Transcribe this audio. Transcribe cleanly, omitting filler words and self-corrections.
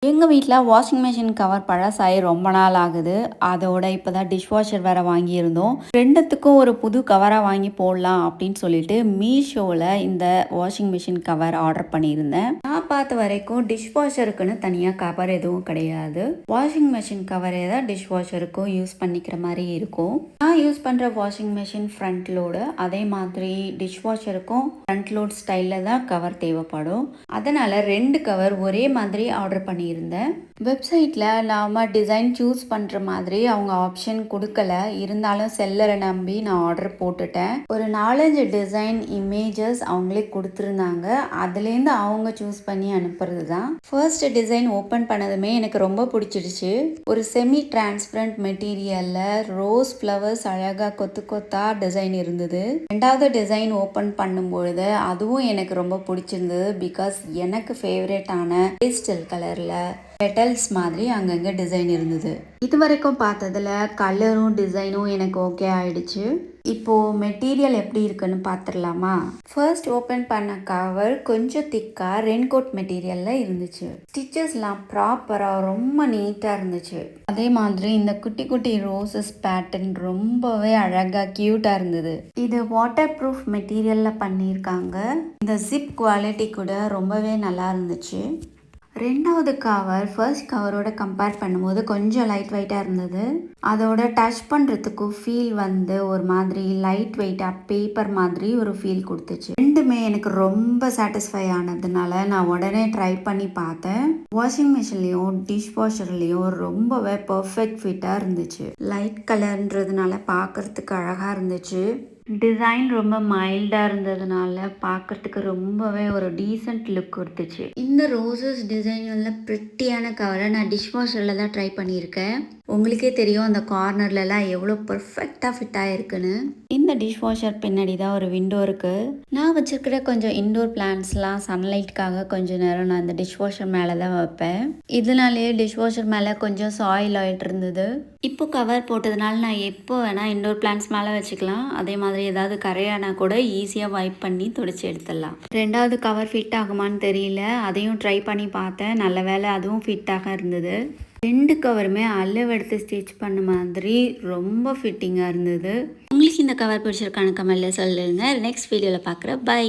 எங்கள் வீட்டில் washing machine cover பழசாயி ரொம்ப நாள் ஆகுது. அதோட இப்போ தான் டிஷ் வாஷர் வேறு வாங்கியிருந்தோம். ரெண்டுத்துக்கும் ஒரு புது கவராக வாங்கி போடலாம் அப்படின்னு சொல்லிட்டு மீஷோவில் இந்த வாஷிங் மிஷின் கவர் ஆர்டர் பண்ணியிருந்தேன். நான் பார்த்த வரைக்கும் டிஷ் வாஷருக்குன்னு தனியாக கவர் எதுவும் கிடையாது. வாஷிங் மிஷின் கவரே தான் டிஷ் வாஷருக்கும் யூஸ் பண்ணிக்கிற மாதிரி இருக்கும். நான் யூஸ் பண்ணுற வாஷிங் மிஷின் ஃப்ரண்ட் லோடு, அதே மாதிரி டிஷ் வாஷருக்கும் ஃப்ரண்ட் லோட் ஸ்டைலில் தான் கவர் தேவைப்படும். அதனால் 2 கவர் ஒரே மாதிரி ஆர்டர் பண்ணி இருந்தேன். வெப்சைட்டில் நாம் டிசைன் சூஸ் பண்ணுற மாதிரி அவங்க ஆப்ஷன் கொடுக்கல. இருந்தாலும் செல்லரை நம்பி நான் ஆர்டர் போட்டுட்டேன். ஒரு 4-5 டிசைன் இமேஜஸ் அவங்களே கொடுத்துருந்தாங்க. அதுலேருந்து அவங்க சூஸ் பண்ணி அனுப்புறது தான். ஃபர்ஸ்ட் டிசைன் ஓப்பன் பண்ணதுமே எனக்கு ரொம்ப பிடிச்சிடுச்சு. ஒரு செமி டிரான்ஸ்பரண்ட் மெட்டீரியலில் ரோஸ் ஃப்ளவர்ஸ் அழகாக கொத்து கொத்தா டிசைன் இருந்தது. 2வது டிசைன் ஓப்பன் பண்ணும்பொழுது அதுவும் எனக்கு ரொம்ப பிடிச்சிருந்தது. பிகாஸ் எனக்கு ஃபேவரட்டான பேஸ்டல் கலரில் பெட்டல்ஸ் மாதிரி அங்கங்கே டிசைன் இருந்தது. இது வரைக்கும் பார்த்ததில் கலரும் டிசைனும் எனக்கு ஓகே ஆயிடுச்சு. இப்போது மெட்டீரியல் எப்படி இருக்குன்னு பார்த்துடலாமா? ஃபர்ஸ்ட் ஓப்பன் பண்ண கவர் கொஞ்சம் திக்காக ரெயின்கோட் மெட்டீரியலில் இருந்துச்சு. ஸ்டிச்சஸ்லாம் ப்ராப்பராக ரொம்ப நீட்டாக இருந்துச்சு. அதே மாதிரி இந்த குட்டி குட்டி ரோசஸ் பேட்டர்ன் ரொம்பவே அழகாக க்யூட்டாக இருந்தது. இது வாட்டர் ப்ரூஃப் மெட்டீரியலில் பண்ணியிருக்காங்க. இந்த ஜிப் குவாலிட்டி கூட ரொம்பவே நல்லா இருந்துச்சு. 2வது கவர் ஃபர்ஸ்ட் கவரோட கம்பேர் பண்ணும்போது கொஞ்சம் லைட் வெயிட்டாக இருந்தது. அதோட டச் பண்ணுறதுக்கு ஃபீல் வந்து ஒரு மாதிரி லைட் வெயிட்டாக பேப்பர் மாதிரி ஒரு ஃபீல் கொடுத்துச்சு. ரெண்டுமே எனக்கு ரொம்ப சாட்டிஸ்ஃபை ஆனதுனால நான் உடனே ட்ரை பண்ணி பார்த்தேன். வாஷிங் மிஷின்லேயும் டிஷ் வாஷர்லேயும் ரொம்பவே பர்ஃபெக்ட் ஃபிட்டாக இருந்துச்சு. லைட் கலர்ன்றதுனால பார்க்குறதுக்கு அழகாக இருந்துச்சு. டிசைன் ரொம்ப மைல்டாக இருந்ததுனால பார்க்குறதுக்கு ரொம்பவே ஒரு டீசென்ட் லுக் கொடுத்துச்சு. இந்த ரோசஸ் டிசைனில் ப்ரிட்டியான கவரை நான் டிஷ் வாஷரில் தான் ட்ரை பண்ணியிருக்கேன். உங்களுக்கே தெரியும் அந்த கார்னர்லலாம் எவ்வளோ பர்ஃபெக்டாக ஃபிட் ஆகிருக்குன்னு. இந்த டிஷ் வாஷர் பின்னாடி தான் ஒரு விண்டோ இருக்குது. நான் வச்சுருக்கிற கொஞ்சம் இன்டோர் பிளான்ட்ஸ்லாம் சன்லைட்டுக்காக கொஞ்சம் நேரம் நான் இந்த டிஷ் வாஷர் மேலே தான் வைப்பேன். இதனாலேயே டிஷ் வாஷர் மேலே கொஞ்சம் சாயில் ஆகிட்டு இருந்தது. இப்போ கவர் போட்டதுனால நான் எப்போ வேணால் இன்டோர் பிளான்ட்ஸ் மேலே வச்சுக்கலாம். அதே மாதிரி ஏதாவது கரையானா கூட ஈஸியாக வைப் பண்ணி துடைச்சி எடுத்துடலாம். 2வது கவர் ஃபிட் ஆகுமான்னு தெரியல. அதையும் ட்ரை பண்ணி பார்த்தேன். நல்ல வேலை அதுவும் ஃபிட்டாக இருந்தது. 2 கவருமே அளவெடுத்து ஸ்டிச் பண்ண மாதிரி ரொம்ப ஃபிட்டிங்காக இருந்தது. உங்களுக்கு இந்த கவர் பிடிச்சிருக்கான கமெண்ட்ல சொல்லுங்கள். நெக்ஸ்ட் வீடியோவில் பார்க்குறேன். பை.